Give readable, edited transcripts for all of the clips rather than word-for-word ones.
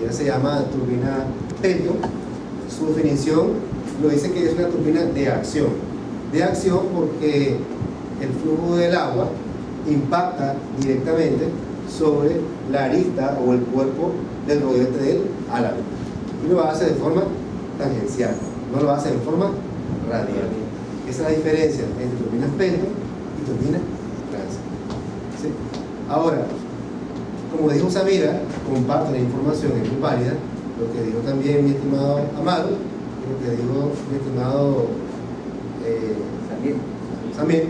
ella se llama turbina Pelton. Su definición lo dice que es una turbina de acción. De acción porque el flujo del agua impacta directamente sobre la arista o el cuerpo del rodete del álamo. Y lo hace de forma tangencial, no lo hace de forma radial. Esa es la diferencia entre turbinas Pelton y turbinas Francis. ¿Sí? Ahora, como dijo Samira, comparto la información, es muy válida, lo que dijo también mi estimado Amado, y lo que dijo mi estimado Samir,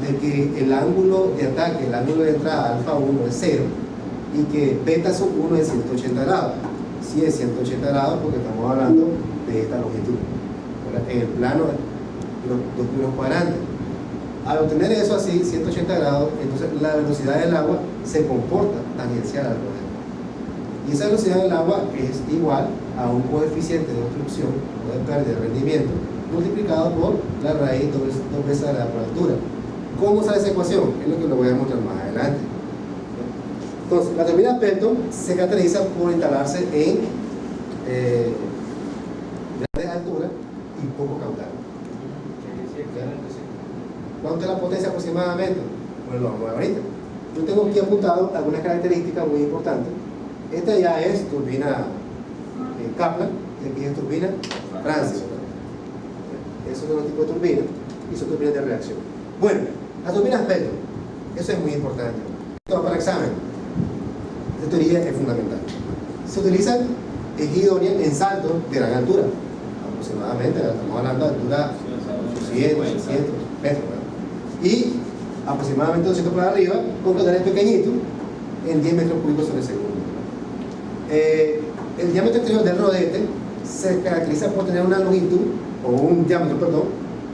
de que el ángulo de ataque, el ángulo de entrada alfa 1 es 0 y que beta sub 1 es 180 grados. Sí es 180 grados porque estamos hablando de esta longitud, ¿verdad? En el plano de los dos primeros cuadrantes. Al obtener eso así, 180 grados, entonces la velocidad del agua se comporta tangencial al rodete. Y esa velocidad del agua es igual a un coeficiente de obstrucción o de pérdida de rendimiento multiplicado por la raíz dos veces de la altura. ¿Cómo sale esa ecuación? Es lo que lo voy a mostrar más adelante. Entonces, la turbina Pelton se caracteriza por instalarse en grandes alturas y poco caudal. ¿Cuánto es la potencia aproximadamente? Bueno, lo vamos a ver ahorita. Yo tengo aquí apuntado algunas características muy importantes. Esta ya es turbina Kaplan, y aquí es turbina Francis. Esos son los tipos de turbinas y son turbinas de reacción. Bueno, las turbinas Pelton, eso es muy importante. Esto va para examen. Esta teoría es fundamental. Se utilizan, es idónea en saltos de gran altura, aproximadamente, estamos hablando de altura 800, 600 metros, ¿verdad? Y aproximadamente 200 por arriba, con caudales pequeñitos, en 10 metros cúbicos sobre segundo. El diámetro exterior del rodete se caracteriza por tener una longitud, o un diámetro, perdón,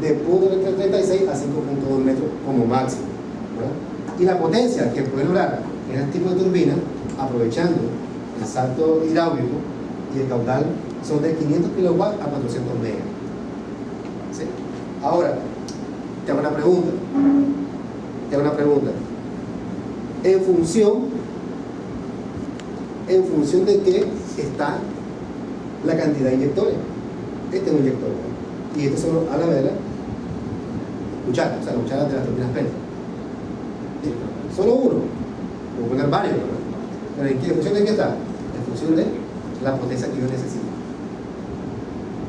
de 0.36 a 5.2 metros como máximo, ¿verdad? Y la potencia que puede lograr en este tipo de turbina, aprovechando el salto hidráulico y el caudal, son de 500 kW a 400 megas. ¿Sí? Ahora, te hago una pregunta. ¿En función de qué está la cantidad de inyectores? Este es un inyector, ¿no? Y estos son a la vela cucharas, o sea, las cucharas de las turbinas Pelton. Solo uno, puedo poner varios, ¿no? Pero ¿en función de qué está? En función de la potencia que yo necesito.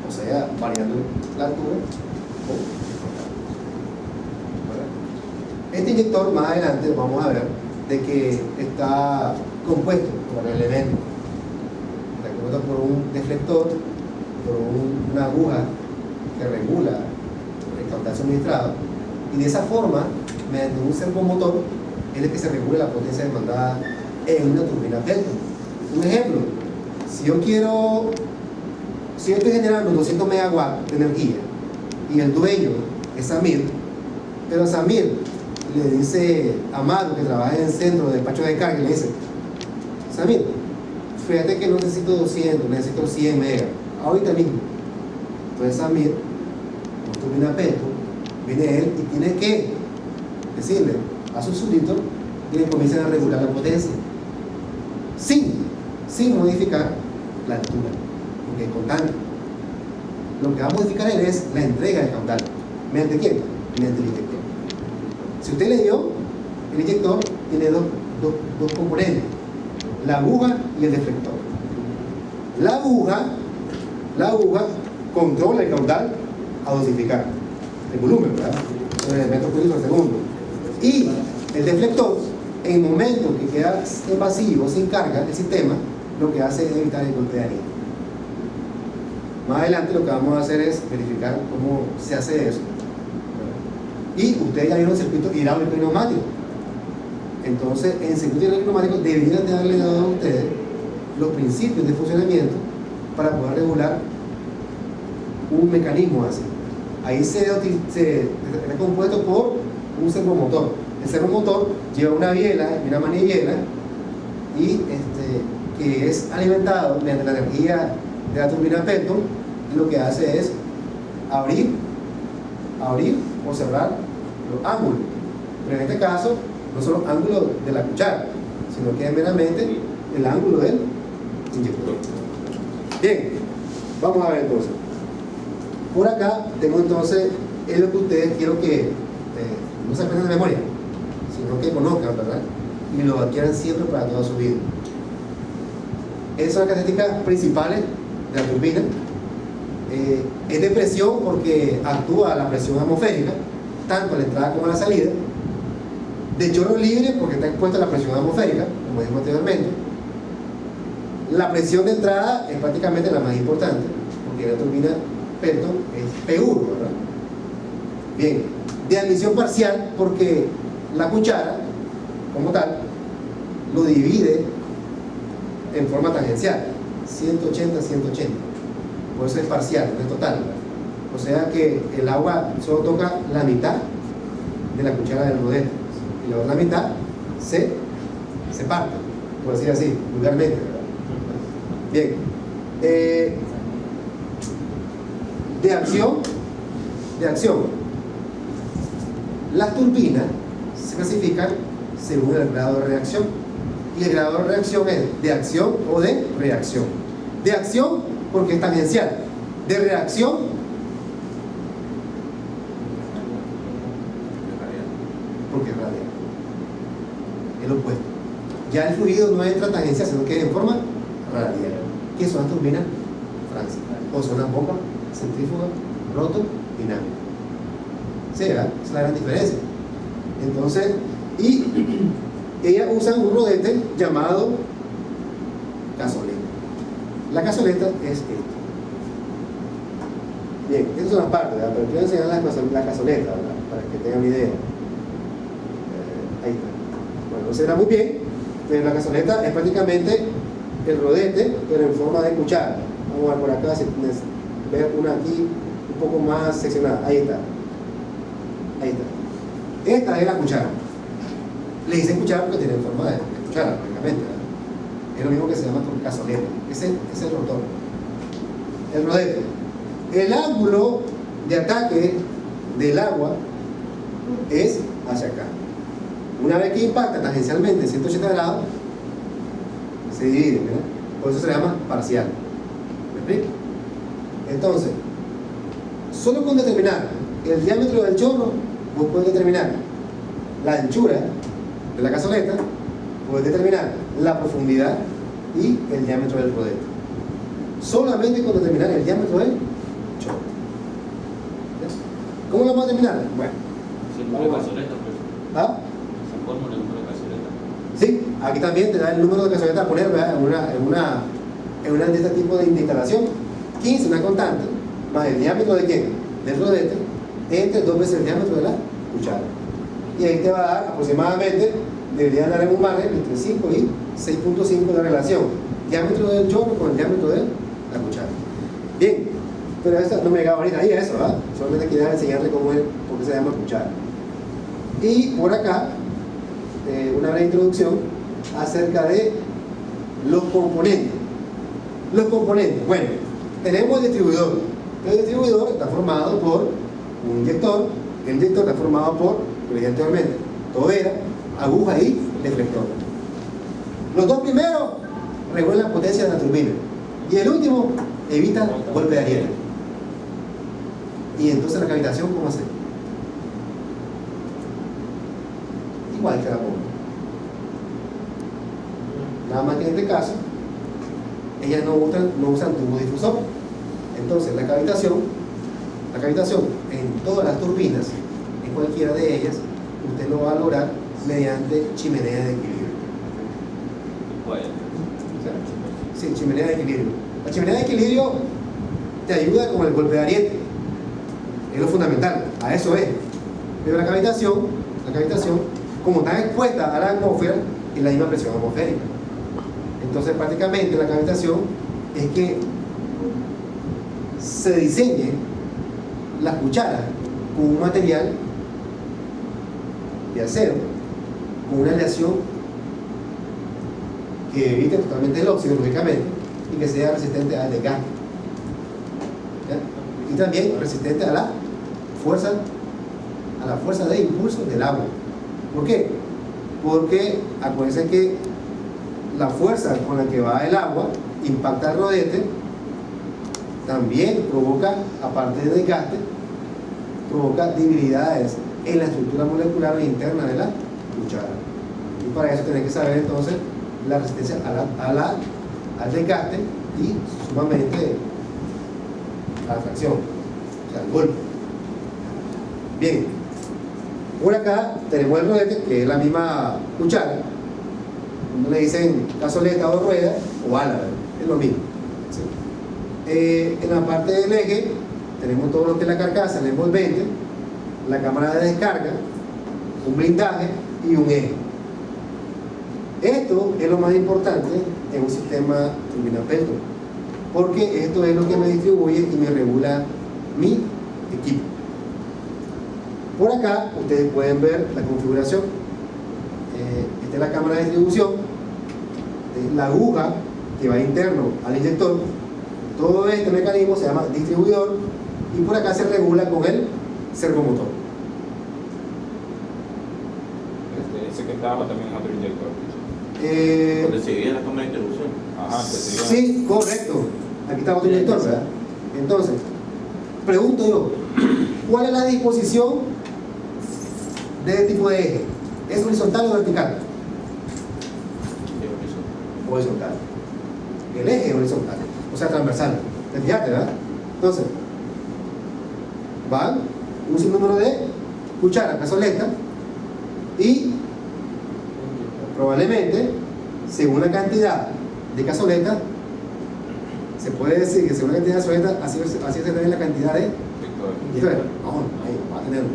O sea, variando la altura o este inyector, más adelante vamos a ver de que está compuesto por elementos. Está compuesto por un deflector, por una aguja que regula el caudal suministrado, y de esa forma, mediante un servomotor, es el que se regula la potencia demandada en una turbina Pelton. Un ejemplo, si yo estoy generando 200 megawatts de energía y el dueño es Samir, pero Samir le dice a Amado, que trabaja en el centro de despacho de carga, y le dice: Samir, fíjate que no necesito 200, necesito 100 megas ahorita mismo. Entonces Samir, como turbina Pelton, viene él y tiene que decirle a sus súbditos que le comiencen a regular la potencia sin modificar la altura, porque es constante. Lo que va a modificar él es la entrega del caudal. ¿Mediante quién? Mediante el inyector. Si usted le dio, el inyector tiene dos componentes: la aguja y el deflector. La aguja controla el caudal a dosificar el volumen, ¿verdad? En metros cúbicos por segundo. Y el deflector, en el momento que queda en vacío, sin carga el sistema, lo que hace es evitar el golpe de harina. Más adelante lo que vamos a hacer es verificar cómo se hace eso. Y ustedes ya vieron el circuito hidráulico y neumático. Entonces, en el circuito hidráulico y neumático deberían de haberle dado a ustedes los principios de funcionamiento para poder regular un mecanismo así. Ahí está compuesto por un servomotor. El servomotor lleva una biela y una manivela, y que es alimentado mediante la energía de la turbina Pelton, y lo que hace es abrir o cerrar los ángulos. Pero en este caso no son los ángulos de la cuchara, sino que es meramente el ángulo del inyector. Bien, vamos a ver entonces. Por acá tengo entonces, es lo que ustedes quiero que no se aprendan de memoria, sino que conozcan, ¿verdad? Y lo adquieran siempre para toda su vida. Esas son las características principales de la turbina. Es de presión porque actúa a la presión atmosférica, tanto a la entrada como a la salida. De chorro libre porque está expuesta a la presión atmosférica, como dijimos anteriormente. La presión de entrada es prácticamente la más importante, porque la turbina Pelton es P1, ¿verdad? Bien, de admisión parcial porque la cuchara, como tal, lo divide en forma tangencial, 180-180. Por eso es parcial, no es total, ¿verdad? O sea que el agua solo toca la mitad de la cuchara del rodete y la otra mitad se parte, por decir así, vulgarmente, ¿verdad? Bien, de acción, las turbinas se clasifican según el grado de reacción, y el grado de reacción es de acción o de reacción. De acción porque es tangencial, de reacción porque es radial, es lo opuesto. Ya el fluido no entra tangencial, sino que en forma radial. ¿Qué son las turbinas? Francia. O son las bombas centrífugas, roto, dinámica. Sí, ¿verdad? Esa es la gran diferencia. Entonces, y ellas usan un rodete llamado cazoleta. La cazoleta es esto. Bien, estas son las partes, ¿verdad? Pero quiero enseñar la cazoleta, ¿verdad? Para que tengan una idea. Ahí está. Bueno, no se verá muy bien, pero la cazoleta es prácticamente el rodete, pero en forma de cuchara. Vamos a ver por acá, si ver una aquí un poco más seccionada. Ahí está. Ahí está. Esta es la cuchara. Le dicen cuchara porque tiene forma de cuchara, prácticamente, ¿verdad? Es lo mismo que se llama cazoleta. Ese es el rotor. El rodete. El ángulo de ataque del agua es hacia acá. Una vez que impacta tangencialmente en 180 grados, se divide, ¿verdad? Por eso se llama parcial. ¿Me explico? Entonces, solo con determinar el diámetro del chorro, vos podés determinar la anchura de la cazoleta, podés determinar la profundidad y el diámetro del rodete. Solamente con determinar el diámetro del chorro. ¿Cómo lo vamos a determinar? Bueno. ¿Se número de cazoleta, pues? ¿Ah? ¿Se forma el número de cazoleta? Sí, aquí también te da el número de cazoleta a poner, ¿verdad? en una de este tipo de instalación. 15, una constante, más el diámetro de ¿quién? Del rodete, entre 2 veces el diámetro de la cuchara. Y ahí te va a dar aproximadamente, debería dar en un margen entre 5 y 6.5 de relación. Diámetro del chorro con el diámetro de la cuchara. Bien, pero eso no me llegaba ahorita ahí a eso, ¿verdad? Solamente quería enseñarle cómo es, por qué se llama cuchara. Y por acá, una breve introducción acerca de los componentes. Los componentes, bueno, tenemos el distribuidor. El distribuidor está formado por un inyector. El inyector está formado por, lo dije anteriormente, tobera, aguja y deflector. Los dos primeros regulan la potencia de la turbina y el último evita golpe de ariete. Y entonces la cavitación, ¿cómo hacer? Igual que la bomba. Nada más que en este caso ellas no usan tubo difusor. Entonces la cavitación en todas las turbinas, en cualquiera de ellas, usted lo va a lograr mediante chimenea de equilibrio. Sí, chimenea de equilibrio. La chimenea de equilibrio te ayuda con el golpe de ariete. Es lo fundamental, a eso es. Pero la cavitación, como está expuesta a la atmósfera, es la misma presión atmosférica. Entonces prácticamente la cavitación es que se diseñe las cucharas con un material de acero, con una aleación que evite totalmente el óxido, lógicamente, y que sea resistente al desgaste. ¿Ya? Y también resistente a la fuerza de impulso del agua. ¿Por qué? Porque acuérdense que la fuerza con la que va el agua impacta el rodete, también provoca, aparte de desgaste, provoca debilidades en la estructura molecular interna de la cuchara. Y para eso tenés que saber entonces la resistencia al desgaste y sumamente a la fracción, o sea, al golpe. Bien, por acá tenemos el rodete, que es la misma cuchara. Uno le dicen cazoleta o rueda o ala, es lo mismo. ¿Sí? En la parte del eje tenemos todo lo que es la carcasa, el envolvente, la cámara de descarga, un blindaje y un eje. Esto es lo más importante en un sistema turbina-Pelton, porque esto es lo que me distribuye y me regula mi equipo. Por acá ustedes pueden ver la configuración. Esta es la cámara de distribución, la aguja que va interno al inyector. Todo este mecanismo se llama distribuidor y por acá se regula con el servomotor. Ese que estaba también es otro inyector. Donde se divide la cámara de distribución. Ajá, Sí, correcto. Aquí está otro inyector, ¿verdad? Entonces, pregunto yo, ¿cuál es la disposición de este tipo de eje? ¿Es horizontal o vertical? Horizontal. El eje es horizontal, o sea, transversal. ¿Te fijaste, verdad? Entonces, van un sinnúmero de cucharas, cazoleta, y probablemente, según la cantidad de cazoleta, se puede decir que según la cantidad de cazoleta, así se también la cantidad de victorias. No, va a tener, no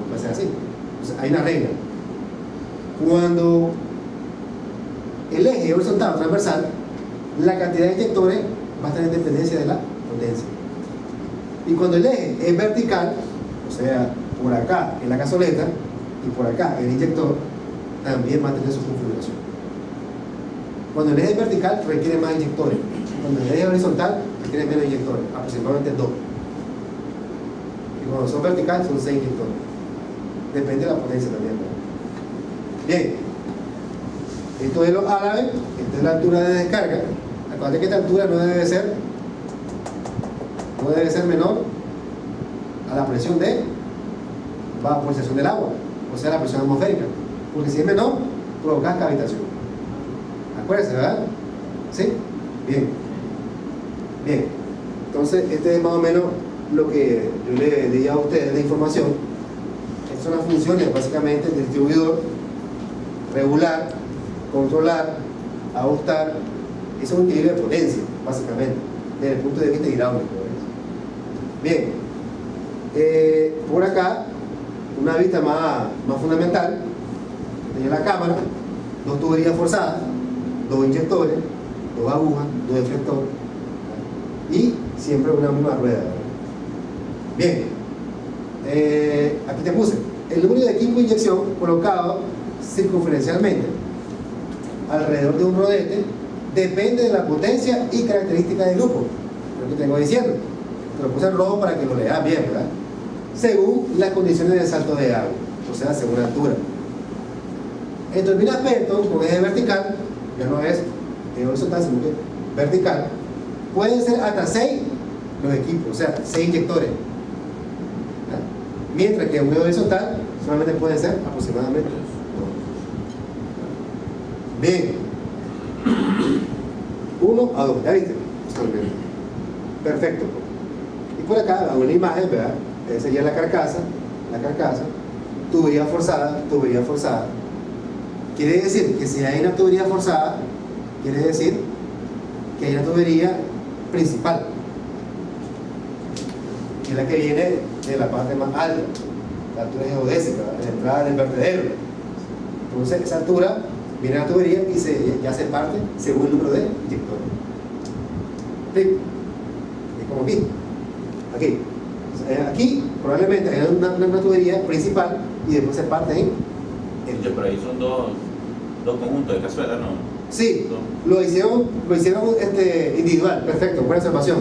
puede ser así. Entonces, hay una regla. Cuando el eje es horizontal o transversal, la cantidad de inyectores va a estar en dependencia de la potencia. Y cuando el eje es vertical, o sea, por acá en la cazoleta y por acá el inyector, también va a tener su configuración. Cuando el eje es vertical, requiere más inyectores. Cuando el eje es horizontal, requiere menos inyectores, aproximadamente 2. Y cuando son verticales, son 6 inyectores. Depende de la potencia también, ¿no? Bien, esto es lo árabe, esta es la altura de descarga. Acuérdate que esta altura no debe ser menor a la presión de vaporización del agua, o sea, la presión atmosférica, porque si es menor, provoca cavitación. Acuérdense, ¿verdad? ¿Sí? Bien. Bien. Entonces, este es más o menos lo que yo le di a ustedes de información. Estas son las funciones, básicamente, del distribuidor: regular, controlar, ajustar. Es un equilibrio de potencia, básicamente, desde el punto de vista hidráulico. Bien, por acá, una vista más fundamental. Tenía la cámara, 2 tuberías forzadas, 2 inyectores, 2 agujas, 2 deflectores y siempre una misma rueda. Bien, aquí te puse el número de equipo de inyección colocado circunferencialmente alrededor de un rodete. Depende de la potencia y características del grupo. Lo que tengo diciendo. Te lo puse en rojo para que lo leas bien, ¿verdad? Según las condiciones de salto de agua, o sea, según la altura. En turbinas Pelton, con eje vertical, ya no es horizontal, sino que vertical, pueden ser hasta 6 los equipos, o sea, 6 inyectores. ¿Ya? Mientras que en un horizontal solamente pueden ser aproximadamente 2. Bien. 1 a 2, ¿ya viste? Perfecto. Y por acá hago una imagen, ¿verdad? Esa sería la carcasa, tubería forzada. Quiere decir que si hay una tubería forzada, quiere decir que hay una tubería principal, que es la que viene de la parte más alta, la altura geodésica, la entrada del vertedero. Entonces, esa altura viene a la tubería y ya se parte según el número de inyectores. ¿Sí? Es como aquí. Aquí probablemente hay una tubería principal y después se parte en Pero ahí son dos conjuntos de cazuelas, ¿no? Sí, lo hicieron individual, perfecto, buena observación.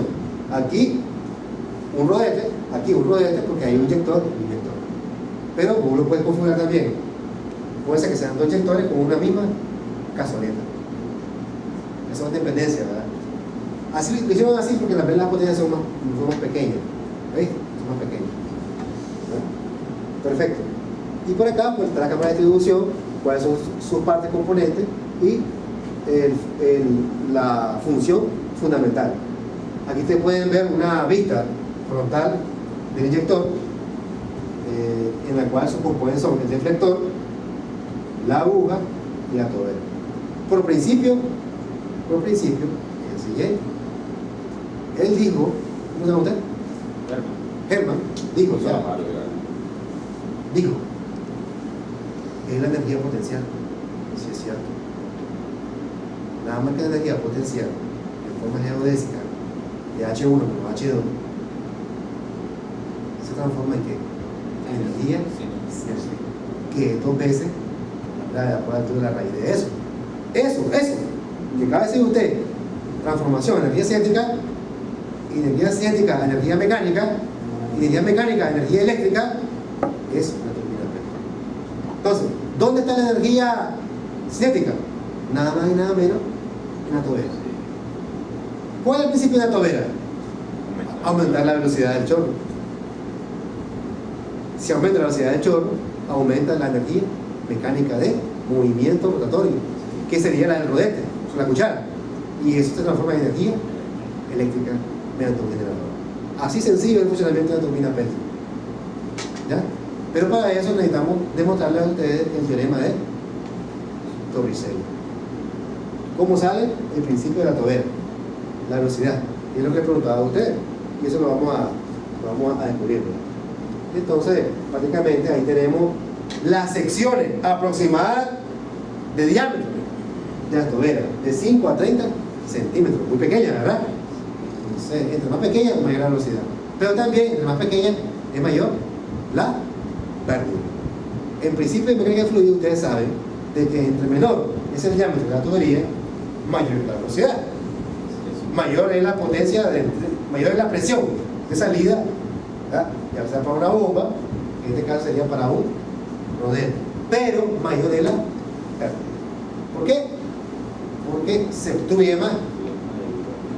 Aquí un rodete, porque hay un inyector. Pero uno lo puede configurar también. Puede ser que sean 2 inyectores con una misma cazoleta. Esa es una dependencia, ¿verdad? Así lo hicieron así porque las velas potencias son más pequeñas. ¿Veis? Son más pequeñas. ¿No? Perfecto. Y por acá, pues está la cámara de distribución, cuáles son sus partes componentes y la función fundamental. Aquí ustedes pueden ver una vista frontal del inyector, en la cual sus componentes son el deflector, la aguja y la tobera. Por principio, es el siguiente. Él dijo, ¿cómo se llama usted? Germán dijo, dijo, es la energía potencial. Sí, es cierto. Nada más que la energía potencial en forma geodésica de H1 como H2 se transforma en ¿qué? Energía que es 2 veces la cuadratura de la raíz de eso. Eso, que acaba de decir usted, transformación, energía cinética, energía a energía mecánica, energía mecánica a energía eléctrica, es una turbina eléctrica. Entonces, ¿dónde está la energía cinética? Nada más y nada menos en la tobera. ¿Cuál es el principio de la tobera? Aumentar la velocidad del chorro. Si aumenta la velocidad del chorro, aumenta la energía mecánica de movimiento rotatorio, que sería la del rodete, la cuchara, y eso se transforma en energía eléctrica mediante un generador. Así sencillo es el funcionamiento de la turbina Peltier. ¿Ya? Pero para eso necesitamos demostrarles a ustedes el teorema de Torricelli. ¿Cómo sale? El principio de la tobera, la velocidad, y es lo que he preguntado a ustedes, y eso lo vamos a descubrir. Entonces, prácticamente ahí tenemos las secciones aproximadas de diámetro de las toberas, de 5 a 30 centímetros, muy pequeña, ¿verdad? Entonces, entre más pequeña, mayor la velocidad. Pero también, entre más pequeña, es mayor la pérdida. En principio de mecánica de fluido, ustedes saben de que entre menor es el diámetro de la tubería, mayor es la velocidad. Mayor es la potencia, mayor es la presión de salida, ¿verdad? Ya sea para una bomba, en este caso sería para un rodete, pero mayor es la pérdida. ¿Por qué? Porque se obstruye más,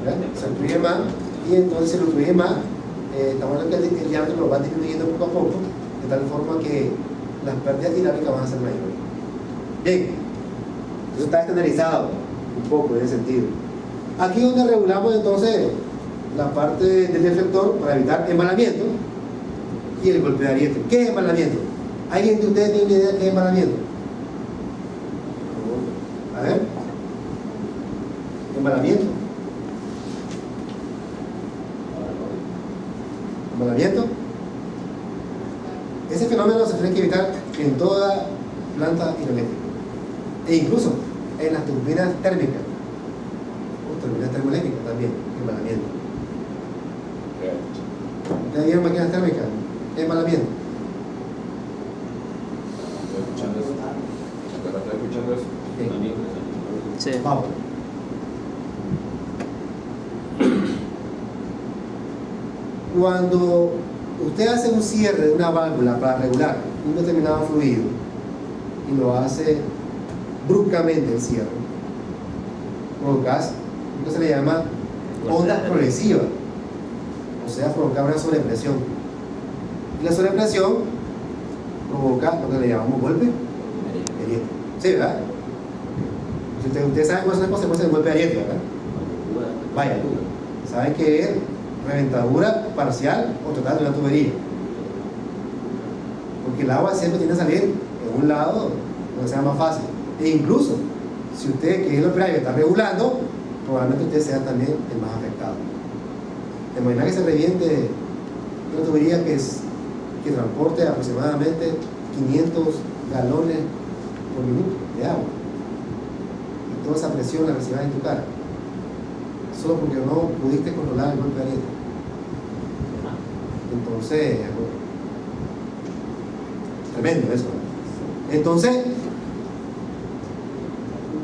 ¿verdad? Se obstruye más, y entonces se obstruye más, estamos hablando que el diámetro lo va disminuyendo poco a poco, de tal forma que las pérdidas dinámicas van a ser mayores. Bien, eso está estandarizado un poco en ese sentido. Aquí es donde regulamos entonces la parte del deflector para evitar embalamiento y el golpe de ariete. ¿Qué es embalamiento? ¿Alguien de ustedes tiene una idea de qué es embalamiento? A ver. Embalamiento. Embalamiento. Ese fenómeno se tiene que evitar en toda planta hidroeléctrica e incluso en las turbinas térmicas o turbinas termoeléctricas también, embalamiento. ¿Ustedes vieron máquinas térmicas? Embalamiento. ¿Estás escuchando eso? Sí. Sí. Vamos. Cuando usted hace un cierre de una válvula para regular un determinado fluido y lo hace bruscamente el cierre, provocas lo que se le llama ondas progresivas, o sea, provocar una sobrepresión. Y la sobrepresión provoca lo que le llamamos golpe de ariete. ¿Sí, verdad? Ustedes saben cuáles son las consecuencias del golpe de ariete, ¿verdad? Vaya, saben que es reventadura parcial o total de una tubería, porque el agua siempre tiende a salir en un lado donde sea más fácil, e incluso si usted, que es el operario, está regulando, probablemente usted sea también el más afectado. ¿Te imaginas que se reviente una tubería que transporte aproximadamente 500 galones por minuto de agua, y toda esa presión la recibas en tu cara solo porque no pudiste controlar el golpe de ariete? Entonces, tremendo eso. Entonces,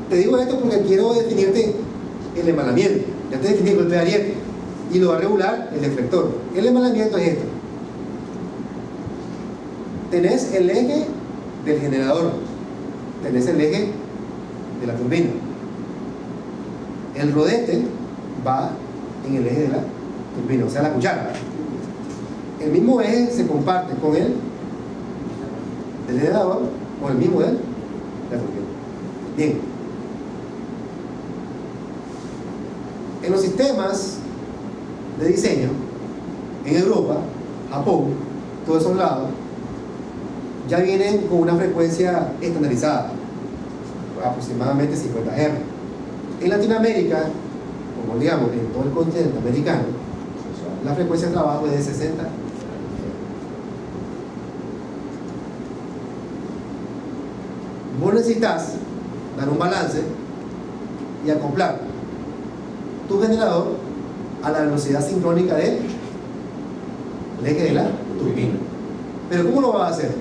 te digo esto porque quiero definirte el embalamiento. Ya te definí el golpe de ariete y lo va a regular el deflector. El embalamiento es esto. Tenés el eje del generador, tenés el eje de la turbina. El rodete va en el eje de la turbina, o sea, la cuchara. El mismo eje se comparte con el del generador, o el mismo de la turbina. Bien. En los sistemas de diseño, en Europa, Japón, todos esos lados, ya vienen con una frecuencia estandarizada, aproximadamente 50 Hz. En Latinoamérica, como digamos en todo el continente americano, la frecuencia de trabajo es de 60 Hz. Vos necesitas dar un balance y acoplar tu generador a la velocidad sincrónica del eje de la turbina. Pero ¿cómo lo vas a hacer?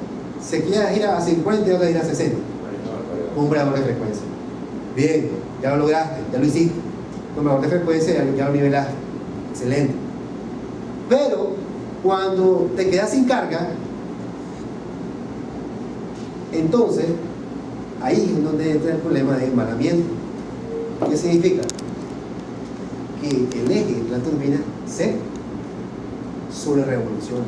Se quiere ir a 50 y otra ir a 60 con un variador de frecuencia. Bien, ya lo lograste, ya lo hiciste. Con variador de frecuencia ya lo nivelaste. Excelente. Pero cuando te quedas sin carga, entonces ahí es donde entra el problema de embalamiento. ¿Qué significa? Que el eje de la turbina se sobre revoluciona.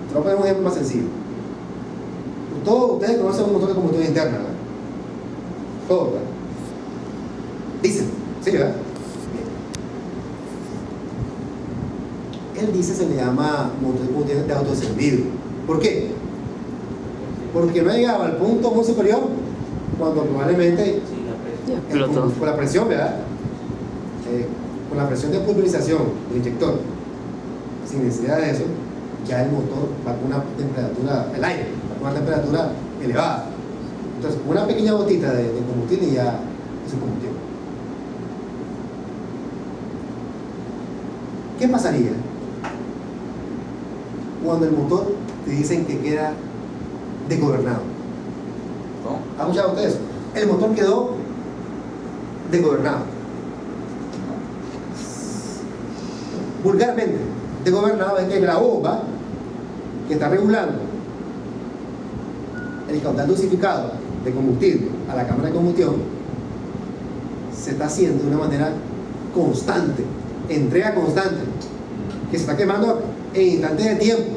Te voy a poner un ejemplo más sencillo. Todos ustedes conocen un motor de combustión interna, ¿verdad? Todos, ¿verdad? Diésel, ¿sí, verdad? Bien. El diésel se le llama motor de combustión de autoservido. ¿Por qué? Porque no ha llegado al punto muy superior cuando probablemente con la presión, ¿verdad? Con la presión de pulverización del inyector, sin necesidad de eso, ya el motor va con una temperatura, el aire va con una temperatura elevada. Entonces, con una pequeña gotita de combustible ya es un combustible. ¿Qué pasaría cuando el motor te dicen que queda desgobernado? ¿Han escuchado ustedes eso? El motor quedó desgobernado. Vulgarmente, desgobernado es que la bomba que está regulando el caudal dosificado de combustible a la cámara de combustión se está haciendo de una manera constante, entrega constante, que se está quemando en instantes de tiempo,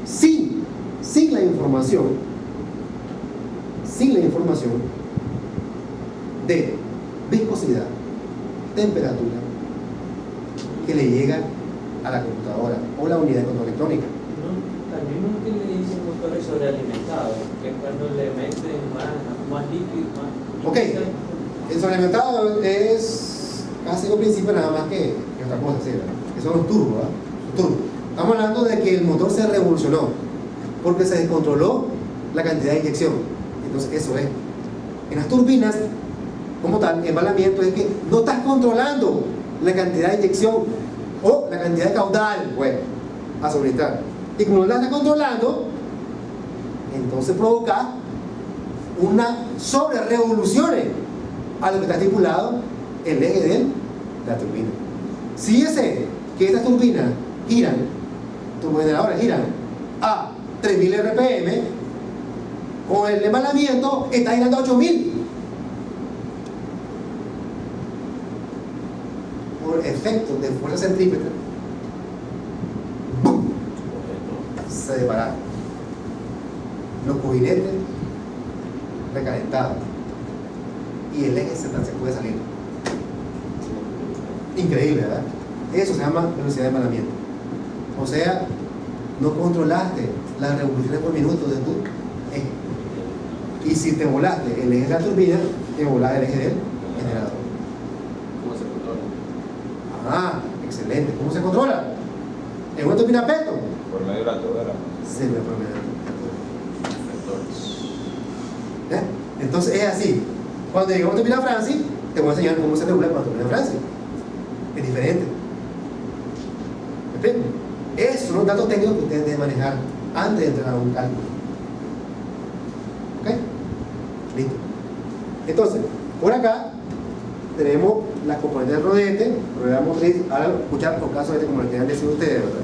sin la información de viscosidad, temperatura que le llega a la computadora o la unidad de control electrónica. También no que le dicen motores sobrealimentados, que es cuando le meten más líquido, más. Ok, el sobrealimentado es casi un principio nada más que otra cosa, ¿sí? Que son los turbos, ¿verdad? Los turbos. Estamos hablando de que el motor se revolucionó porque se descontroló la cantidad de inyección. Entonces, eso es. En las turbinas, como tal, el embalamiento es que no estás controlando la cantidad de inyección o la cantidad de caudal, bueno, a suministrar. Y como no la estás controlando, entonces provoca una sobre-revoluciones a lo que está estipulado el eje de la turbina. Si ese, que estas turbinas giran, turbogeneradores giran a 3000 RPM, con el embalamiento está girando a 8000. Por efecto de fuerza centrípeta, ¡bum!, se separaron los cubiletes recalentados y el eje se puede salir. Increíble, ¿verdad? Eso se llama velocidad de embalamiento. O sea, no controlaste las revoluciones por minuto de tu eje. Y si te volaste el eje de la turbina, te volaste el eje del generador. ¿Cómo se controla? Ah, excelente. ¿Cómo se controla? En una turbina peto. Por medio de la turbina. Se me promete. Entonces es así. Cuando llegamos a turbina Francis, te voy a enseñar cómo se regula con la turbina Francis. Es diferente. ¿Me explico? Esos son los datos técnicos que ustedes deben manejar antes de entrar a un cálculo. ¿Ok? Listo. Entonces, por acá tenemos las componentes del rodete, rueda motriz. Ahora escuchar por caso como le quieran decir ustedes, ¿verdad?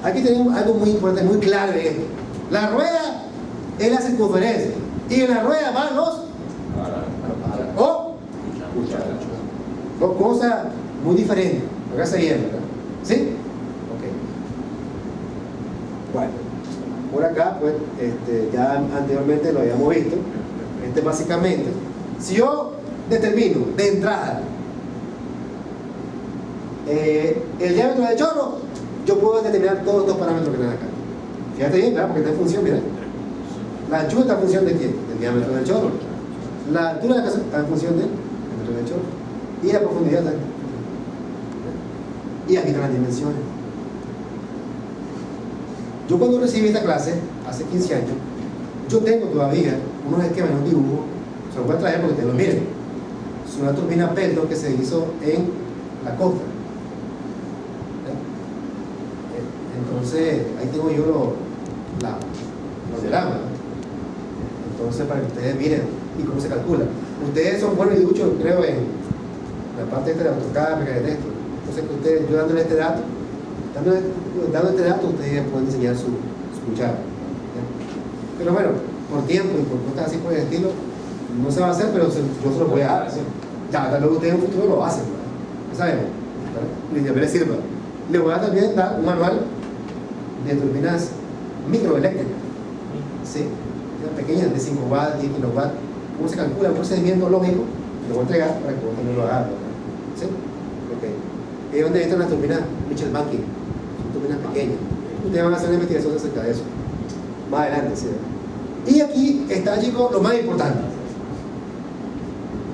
Aquí tenemos algo muy importante, muy claro de esto. La rueda es la circunferencia y en la rueda van los Cosa muy diferente. Hágase bien, ¿verdad? ¿Sí? Ok. Bueno, por acá, pues, ya anteriormente lo habíamos visto. Básicamente, si yo determino de entrada el diámetro del chorro, yo puedo determinar todos estos parámetros que están acá. Fíjate bien, ¿verdad? Porque está en función, mira. La anchura está en función de quién? Del diámetro del chorro. La altura de la casa está en función del diámetro del chorro. Y la profundidad también. Y aquí están las dimensiones. Yo cuando recibí esta clase, hace 15 años, yo tengo todavía unos esquemas, un dibujo, se los voy a traer porque ustedes lo miren. Es una turbina Pelton que se hizo en la costa. Entonces, ahí tengo yo los diagramas. Entonces, para que ustedes miren y cómo se calcula. Ustedes son buenos y duchos, creo, en la parte de AutoCAD, de texto. Entonces, ustedes, yo dándole este dato, dando este dato, ustedes pueden diseñar su cuchara. Pero bueno, por tiempo y por cosas así por el estilo, no se va a hacer, pero yo se lo voy a dar. Ya, tal vez ustedes en un futuro lo hacen, ¿verdad? Ya sabemos, ¿verdad? Y les sirva. Les voy a también dar un manual de turbinas microeléctricas, ¿sí? Pequeñas, de 5 watts, 10 kilowatts. ¿Cómo se calcula? Un procedimiento lógico, lo voy a entregar para que vos también lo hagas, ¿sí? Ok. Es donde entran las turbinas Mitchell Banking, son turbinas pequeñas. Ustedes van a hacer una investigación acerca de eso. Más adelante, ¿sí? Y aquí está, chicos, lo más importante.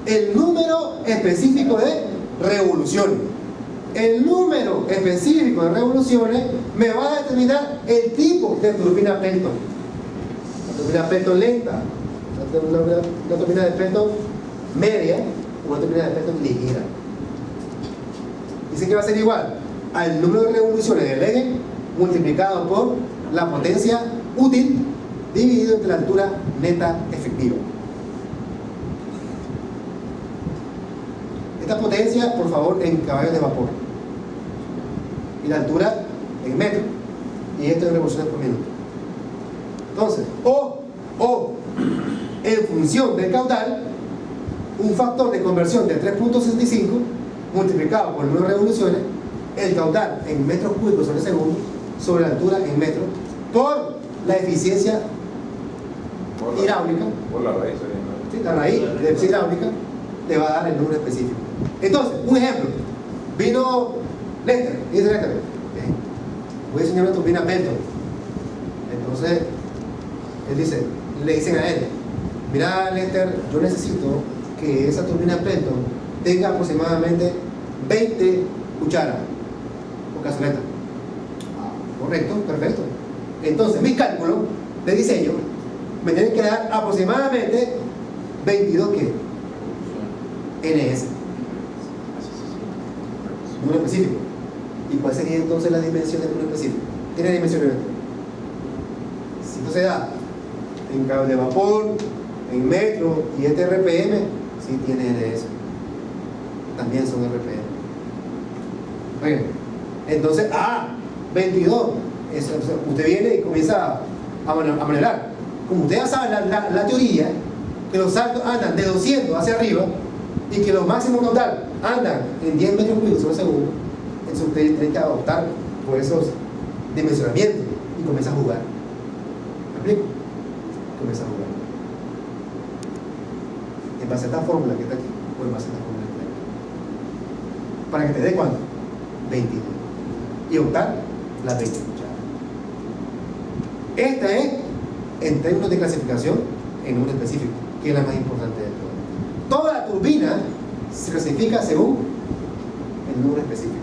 El número específico de revoluciones. El número específico de revoluciones me va a determinar el tipo de turbina Pelton. La turbina Pelton lenta, una turbina de Pelton media, una turbina de Pelton ligera. Dice que va a ser igual al número de revoluciones del eje multiplicado por la potencia útil dividido entre la altura neta efectiva. Esta potencia, por favor, en caballos de vapor. Y la altura en metros. Y esto en revoluciones por minuto. Entonces, o en función del caudal, un factor de conversión de 3.65 multiplicado por el número de revoluciones, el caudal en metros cúbicos sobre segundo, sobre la altura en metros, por la eficiencia hidráulica. Por la raíz, ¿Sí? La raíz de eficiencia hidráulica te va a dar el número específico. Entonces, un ejemplo. Vino Lester, dice Lester, voy a enseñar una turbina Pelton. Entonces, él dice, le dicen a él, mira Lester, yo necesito que esa turbina Pelton tenga aproximadamente 20 cucharas o cazonetas. Correcto, perfecto. Entonces, mis cálculos de diseño me tienen que dar aproximadamente 22 ¿qué? NS. Número específico. ¿Y cuál sería entonces la dimensión del número específico? Tiene dimensiones. Si esto se da en cable de vapor, en metro y este RPM, sí tiene NS. También son RPM. Oigan, entonces, 22. Eso, usted viene y comienza a manejar. Como usted ya sabe la teoría, que los saltos andan de 200 hacia arriba y que los máximos caudal andan en 10 metros cúbicos sobre segundo, entonces usted tiene que adoptar por esos dimensionamientos y comienza a jugar. ¿Me explico? Comienza a jugar. En base a esta fórmula que está aquí, o en base a esta fórmula que está aquí. Para que te dé cuánto? 22. Y optar las 20 cucharas. Esta es, en términos de clasificación, en número específico, que es la más importante de todo. Toda la turbina se clasifica según el número específico.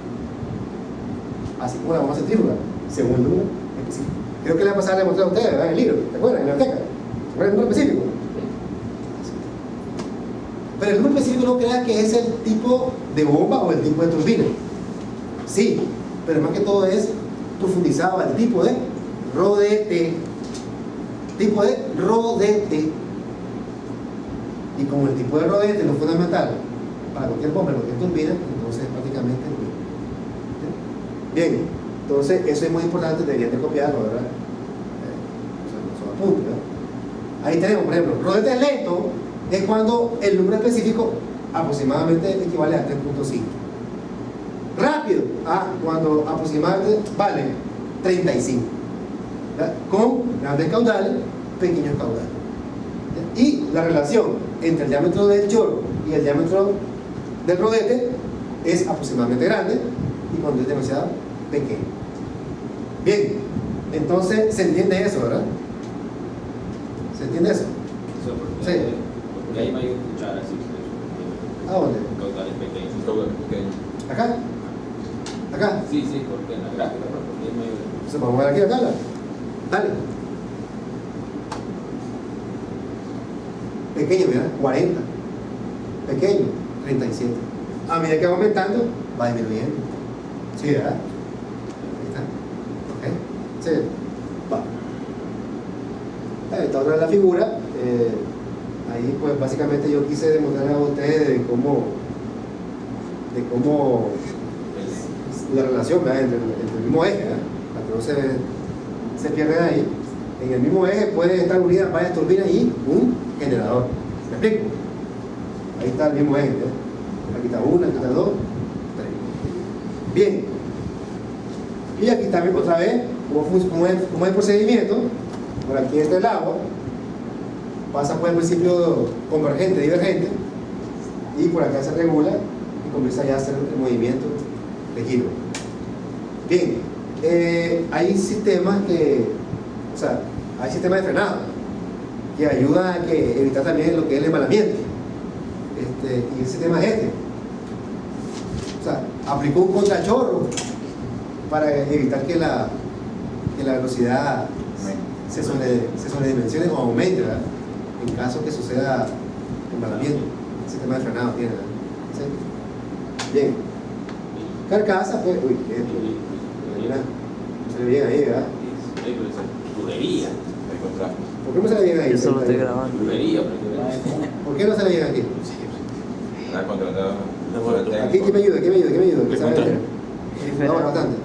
Así como la bomba centrífuga, según el número específico. Creo que le va a pasar a demostrar a ustedes, ¿verdad? En el libro, ¿te acuerdan? En la biblioteca. ¿Se acuerdan del número específico? Pero el número específico no crea que es el tipo de bomba o el tipo de turbina. Sí, pero más que todo es profundizado al tipo de rodete. Tipo de rodete. Y como el tipo de rodete es lo fundamental para cualquier bomba, cualquier turbina, entonces prácticamente es lo mismo. Bien, entonces eso es muy importante, deberían de copiarlo, ¿verdad? Son apuntes, ¿verdad? Ahí tenemos, por ejemplo, rodete lento es cuando el número específico aproximadamente equivale a 3.5. Rápido, cuando aproximadamente vale 35. ¿Verdad? Con grandes caudales, pequeños caudales. Y la relación entre el diámetro del chorro y el diámetro del rodete es aproximadamente grande, y cuando es demasiado pequeño. Bien, entonces se entiende eso, ¿verdad? ¿Se entiende eso? Eso porque, Sí. porque ahí me hay que escuchar así. ¿A dónde? Caudales pequeños. Caudales pequeños. ¿Acá? ¿Acá? Sí, sí, porque en la gráfica, ¿no? Porque ahí me hay Entonces vamos a ver aquí la tabla. Dale. Pequeño, mira, 40. Pequeño, 37. A medida que va aumentando, va disminuyendo. Sí, ¿verdad? Ahí está. ¿Ok? Sí. Va. Esta otra es la figura. Ahí pues básicamente yo quise demostrarles a ustedes de cómo la relación, ¿verdad? entre el mismo eje, ¿verdad? Para que no se pierdan ahí. En el mismo eje pueden estar unidas varias turbinas y un generador. ¿Me explico? Ahí está el mismo eje, ¿verdad? Aquí está una, aquí está dos, tres. Bien. Y aquí también otra vez cómo es el procedimiento. Por aquí entra el agua, pasa por el principio convergente, divergente, y por acá se regula y comienza ya a hacer el movimiento de giro. Bien, hay sistemas hay sistemas de frenado que ayudan a evitar también lo que es el embalamiento. Y el sistema es este. O sea, aplicó un contrachorro para evitar que la velocidad se sobredimensione o aumente, ¿verdad? En caso que suceda embalamiento. El sistema de frenado tiene, ¿verdad? ¿Sí? Bien. Carcasa, pues, mira, se ve bien ahí, ¿verdad? tubería. ¿Por qué no se ve bien ahí? Yo solo estoy grabando. Tubería, ¿Por qué no se ve bien aquí? la contratada. Aquí, ¿qué me ayuda? ¿Qué ayuda? ¿Qué sabe hacer? Diferente. No, bastante.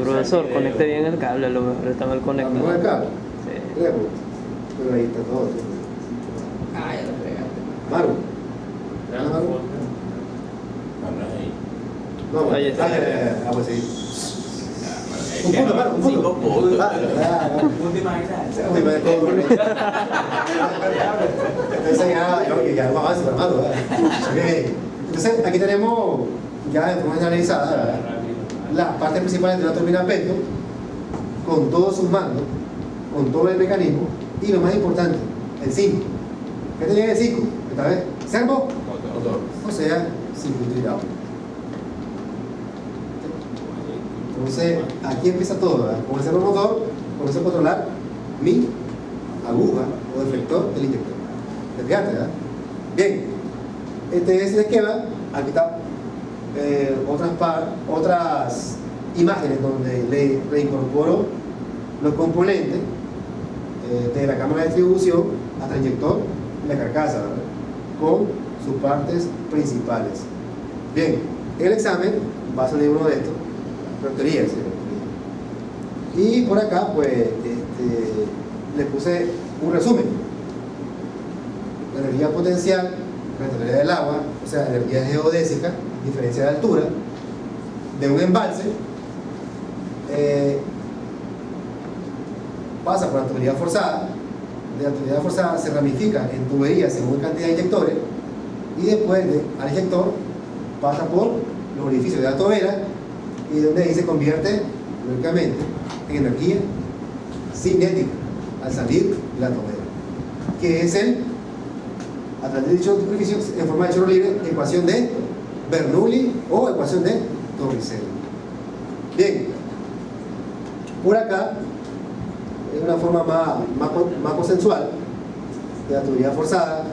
Profesor, conecte bien el cable, a lo mejor está mal conectado. ¿Con el cable? Sí. Pero ahí está todo. Ah, ya lo fregaste. Maru. Transforma. No, Ahí está. Pues sí. Un punto, Maru, un punto. 5 puntos. Última gracia. Uy, me dejó. Entonces ya vamos a avanzar, hermano. Entonces aquí tenemos ya de forma generalizada, ¿verdad? Las partes principales de una turbina Petro, con todos sus mandos, con todo el mecanismo, y lo más importante, el 5. ¿Qué tenía el 5? Esta vez, servo, Motor. o sea, circuito hidráulico. Entonces, aquí empieza todo, ¿verdad? Con el servo motor, comienzo a controlar mi aguja o deflector del inyector. ¿Te fijaste, verdad? Bien, este es el esquema. Aquí está otras imágenes donde le reincorporo los componentes de la cámara de distribución hasta el inyector y la carcasa, ¿verdad? Con sus partes principales. Bien, el examen va a salir uno de estos, pero teoría, ¿sí? Y por acá pues le puse un resumen. La energía potencial, la teoría del agua, o sea, energía geodésica, diferencia de altura, de un embalse, pasa por la tubería forzada, de la tubería forzada se ramifica en tuberías según cantidad de inyectores, y después al inyector pasa por los orificios de la tobera, y donde ahí se convierte, lógicamente, en energía cinética al salir de la tobera, que es a través de dicho orificio en forma de chorro libre, ecuación de Bernoulli o ecuación de Torricelli. Bien, por acá es una forma más consensual de la tubería forzada,